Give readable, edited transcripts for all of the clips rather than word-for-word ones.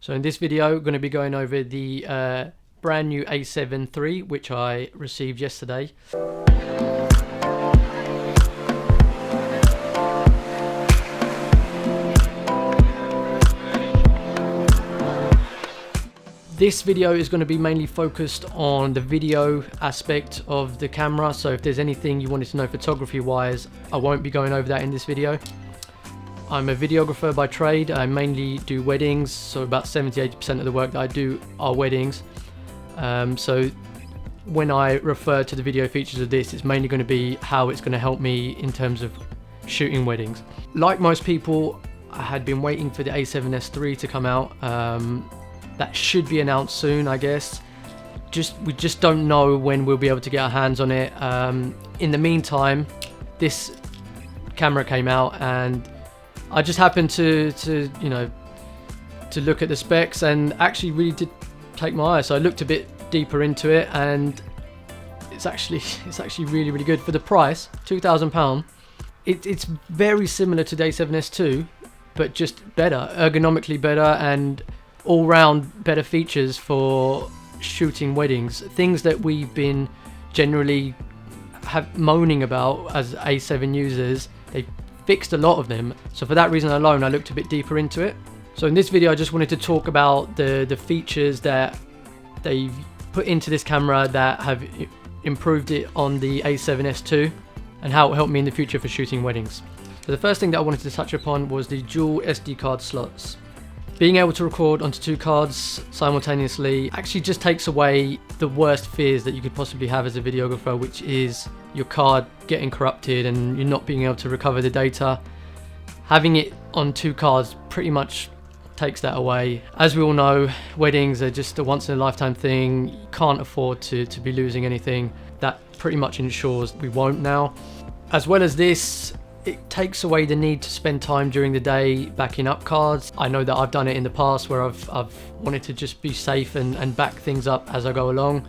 So in this video, we're going to be going over the brand new A7 III, which I received yesterday. This video is going to be mainly focused on the video aspect of the camera, so if there's anything you wanted to know photography wise, I won't be going over that in this video. I'm a videographer by trade. I mainly do weddings, so about 70-80% of the work that I do are weddings. So when I refer to the video features of this, it's mainly going to be how it's going to help me in terms of shooting weddings. Like most people, I had been waiting for the A7s III to come out. That should be announced soon, I guess. We just don't know when we'll be able to get our hands on it. In the meantime, this camera came out, and I just happened to look at the specs, and actually really did take my eye. So I looked a bit deeper into it, and it's actually really good for the price, £2,000. It's very similar to the A7s2, but just better, ergonomically better, and all-round better features for shooting weddings. Things that we've been generally moaning about as A7 users, they fixed a lot of them. So for that reason alone, I looked a bit deeper into it. So in this video, I just wanted to talk about the features that they've put into this camera that have improved it on the A7s2, and how it will help me in the future for shooting weddings. So the first thing that I wanted to touch upon was the dual SD card slots. Being able to record onto two cards simultaneously actually just takes away the worst fears that you could possibly have as a videographer, which is your card getting corrupted and you're not being able to recover the data. Having it on two cards pretty much takes that away. As we all know, weddings are just a once in a lifetime thing. You can't afford to be losing anything. That pretty much ensures we won't now. As well as this, it takes away the need to spend time during the day backing up cards. I know that I've done it in the past where I've wanted to just be safe and back things up as I go along.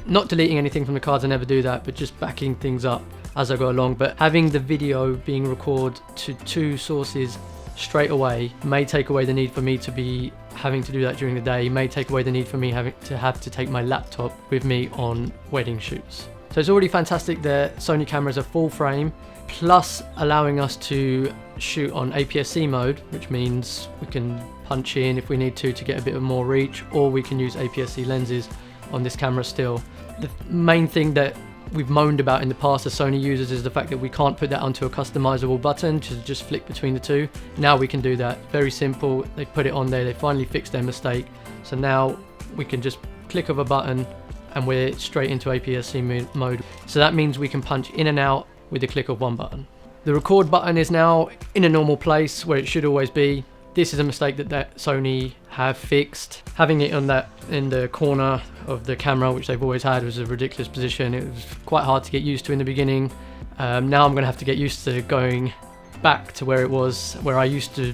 Not deleting anything from the cards, I never do that, but just backing things up as I go along. But having the video being recorded to two sources straight away may take away the need for me to be having to do that during the day, may take away the need for me having to take my laptop with me on wedding shoots. So it's already fantastic that Sony cameras are full frame, plus allowing us to shoot on APS-C mode, which means we can punch in if we need to get a bit of more reach, or we can use APS-C lenses on this camera still. The main thing that we've moaned about in the past as Sony users is the fact that we can't put that onto a customizable button to just flick between the two. Now we can do that. Very simple. They put it on there, they finally fixed their mistake. So now we can just click of a button and we're straight into APS-C mode. So that means we can punch in and out with the click of one button. The record button is now in a normal place where it should always be. This is a mistake that Sony have fixed. Having it on that in the corner of the camera, which they've always had, was a ridiculous position. It was quite hard to get used to in the beginning. Now I'm going to have to get used to going back to where it was, where I used to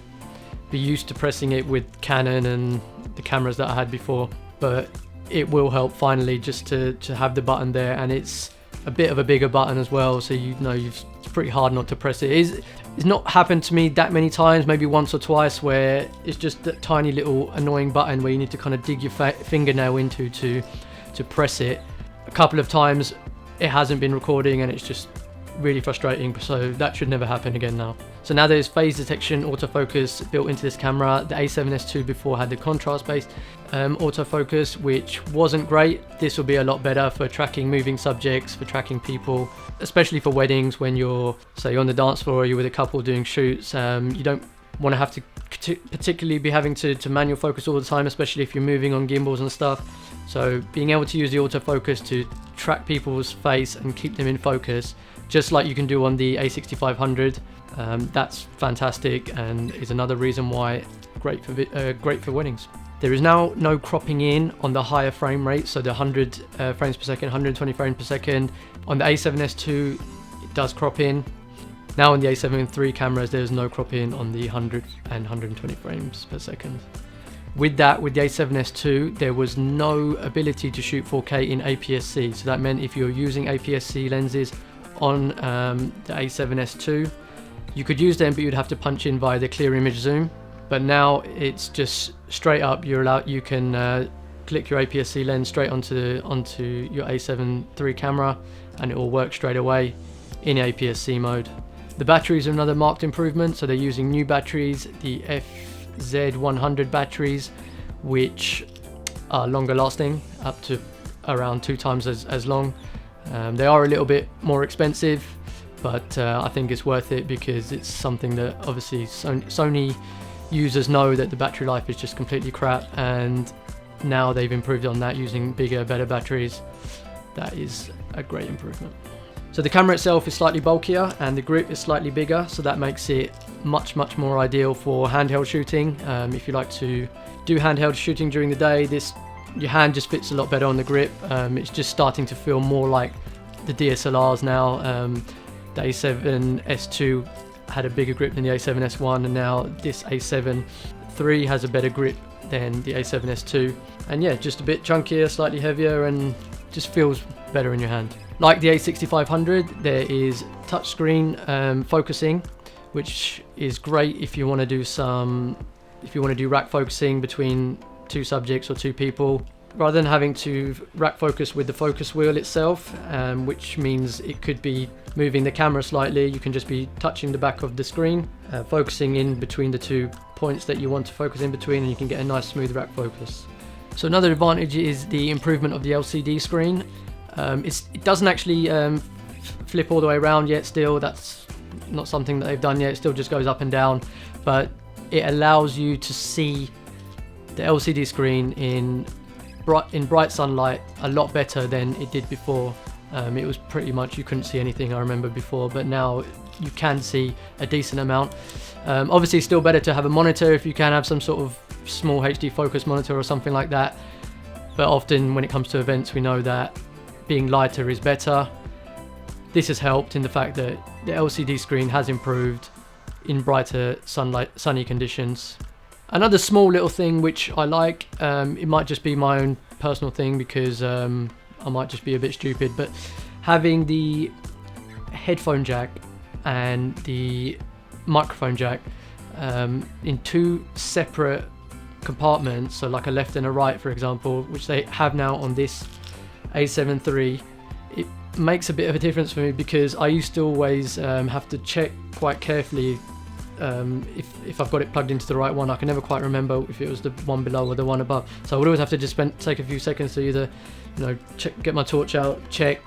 be used to pressing it with Canon and the cameras that I had before. But it will help finally just to have the button there, and it's a bit of a bigger button as well, so it's pretty hard not to press it. It's not happened to me that many times, maybe once or twice, where it's just that tiny little annoying button where you need to kind of dig your fingernail into to press it. A couple of times it hasn't been recording and it's just really frustrating, so that should never happen again now. So now there's phase detection autofocus built into this camera. The A7s2 before had the contrast based autofocus, which wasn't great. This will be a lot better for tracking moving subjects, for tracking people, especially for weddings when you're, say, on the dance floor or you're with a couple doing shoots. You don't want to have to particularly be having to manual focus all the time, especially if you're moving on gimbals and stuff. So being able to use the autofocus to track people's face and keep them in focus, just like you can do on the A6500, that's fantastic, and is another reason why great for weddings. There is now no cropping in on the higher frame rate, so the 100 frames per second, 120 frames per second. On the A7s2, it does crop in. Now on the A7 III cameras, there's no crop in on the 100 and 120 frames per second. With that, with the A7s2, there was no ability to shoot 4K in APS-C. So that meant if you're using APS-C lenses on the A7s2, you could use them, but you'd have to punch in via the clear image zoom. but now it's just straight up. You can click your APS-C lens straight onto your A7 III camera, and it will work straight away in APS-C mode. The batteries are another marked improvement, so they're using new batteries, the FZ100 batteries, which are longer lasting, up to around 2 times as long. They are a little bit more expensive, but I think it's worth it because it's something that obviously Sony users know that the battery life is just completely crap, and now they've improved on that using bigger, better batteries. That is a great improvement. So the camera itself is slightly bulkier and the grip is slightly bigger, so that makes it much more ideal for handheld shooting. If you like to do handheld shooting during the day, your hand just fits a lot better on the grip. It's just starting to feel more like the DSLRs now. The A7s2 had a bigger grip than the A7S1, and now this A7 III has a better grip than the A7S2. And yeah, just a bit chunkier, slightly heavier, and just feels better in your hand. Like the A6500, there is touchscreen focusing, which is great if you want to do rack focusing between 2 subjects or 2 people, rather than having to rack focus with the focus wheel itself, which means it could be moving the camera slightly. You can just be touching the back of the screen, focusing in between the 2 points that you want to focus in between, and you can get a nice smooth rack focus. So another advantage is the improvement of the LCD screen. It doesn't actually flip all the way around yet still. That's not something that they've done yet. It still just goes up and down, but it allows you to see the LCD screen in bright sunlight a lot better than it did before. It was pretty much, you couldn't see anything, I remember, before, but now you can see a decent amount. Obviously it's still better to have a monitor if you can have some sort of small HD focus monitor or something like that, but often when it comes to events we know that being lighter is better. This has helped in the fact that the LCD screen has improved in brighter sunny conditions. Another small little thing which I like, it might just be my own personal thing because I might just be a bit stupid, but having the headphone jack and the microphone jack in 2 separate compartments, so like a left and a right for example, which they have now on this A7 III, it makes a bit of a difference for me because I used to always have to check quite carefully if I've got it plugged into the right one. I can never quite remember if it was the one below or the one above, so I would always have to just take a few seconds to either get my torch out, check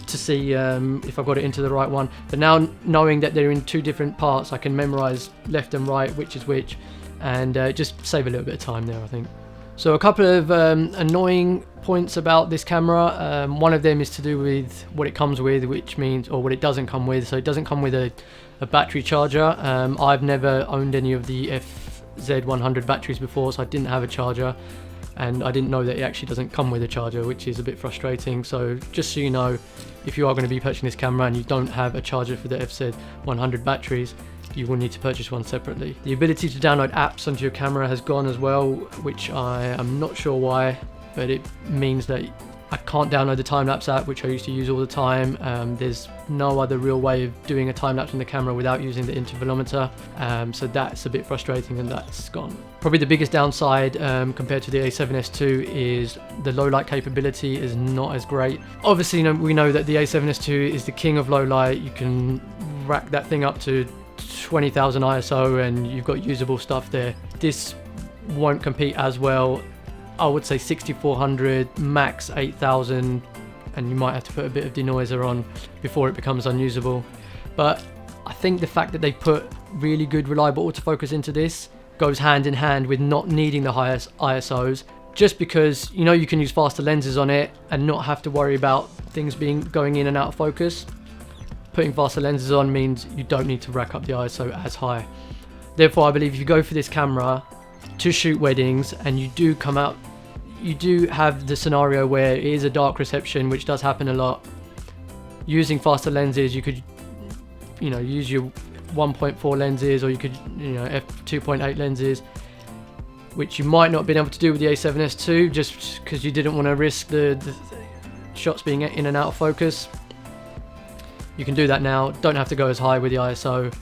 to see if I've got it into the right one. But now knowing that they're in 2 different parts, I can memorize left and right which is which, and just save a little bit of time there, I think. So a couple of annoying points about this camera. One of them is to do with what it comes with, which means, or what it doesn't come with. So it doesn't come with a battery charger. I've never owned any of the FZ100 batteries before, so I didn't have a charger, and I didn't know that it actually doesn't come with a charger, which is a bit frustrating. So just so you know, if you are going to be purchasing this camera and you don't have a charger for the FZ100 batteries, you will need to purchase one separately. The ability to download apps onto your camera has gone as well, which I am not sure why, but it means that I can't download the time-lapse app, which I used to use all the time. There's no other real way of doing a time-lapse on the camera without using the intervalometer, so that's a bit frustrating, and that's gone. Probably the biggest downside compared to the A7S2 is the low light capability is not as great. Obviously, we know that the A7S2 is the king of low light. You can rack that thing up to 20,000 ISO and you've got usable stuff there. This won't compete as well. I would say 6400, max 8000, and you might have to put a bit of denoiser on before it becomes unusable. But I think the fact that they put really good reliable autofocus into this goes hand in hand with not needing the highest ISOs, just because you can use faster lenses on it and not have to worry about things going in and out of focus. Putting faster lenses on means you don't need to rack up the ISO as high. Therefore, I believe if you go for this camera to shoot weddings and you do have the scenario where it is a dark reception, which does happen a lot, using faster lenses, you could use your 1.4 lenses, or you could f2.8 lenses, which you might not have been able to do with the A7S2 just because you didn't want to risk the shots being in and out of focus. You can do that now, don't have to go as high with the ISO.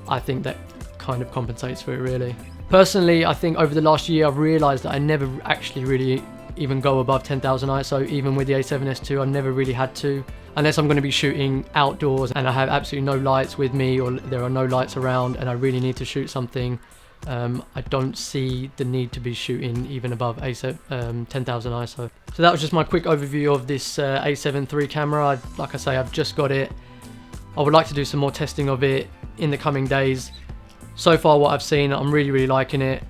I think that kind of compensates for it, really. Personally, I think over the last year I've realised that I never actually really even go above 10,000 ISO. Even with the A7S2, I never really had to, unless I'm going to be shooting outdoors and I have absolutely no lights with me, or there are no lights around and I really need to shoot something. I don't see the need to be shooting even above 10,000 ISO. So that was just my quick overview of this A7 III camera. Like I say, I've just got it. I would like to do some more testing of it in the coming days. So far what I've seen, I'm really liking it.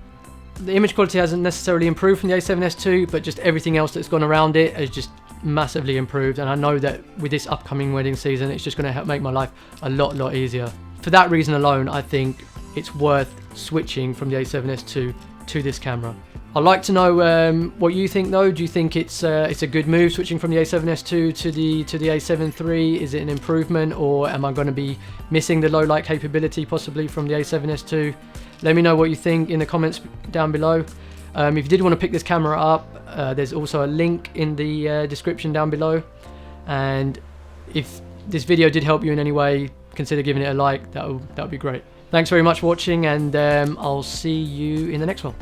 The image quality hasn't necessarily improved from the A7S2, but just everything else that's gone around it has just massively improved, and I know that with this upcoming wedding season it's just going to help make my life a lot easier. For that reason alone, I think it's worth switching from the A7S2 to this camera. I'd like to know what you think though. Do you think it's a good move switching from the A7S2 to the A7 III? Is it an improvement, or am I going to be missing the low light capability possibly from the A7S2? Let me know what you think in the comments down below. If you did want to pick this camera up, there's also a link in the description down below. And if this video did help you in any way, consider giving it a like. That would be great. Thanks very much for watching, and I'll see you in the next one.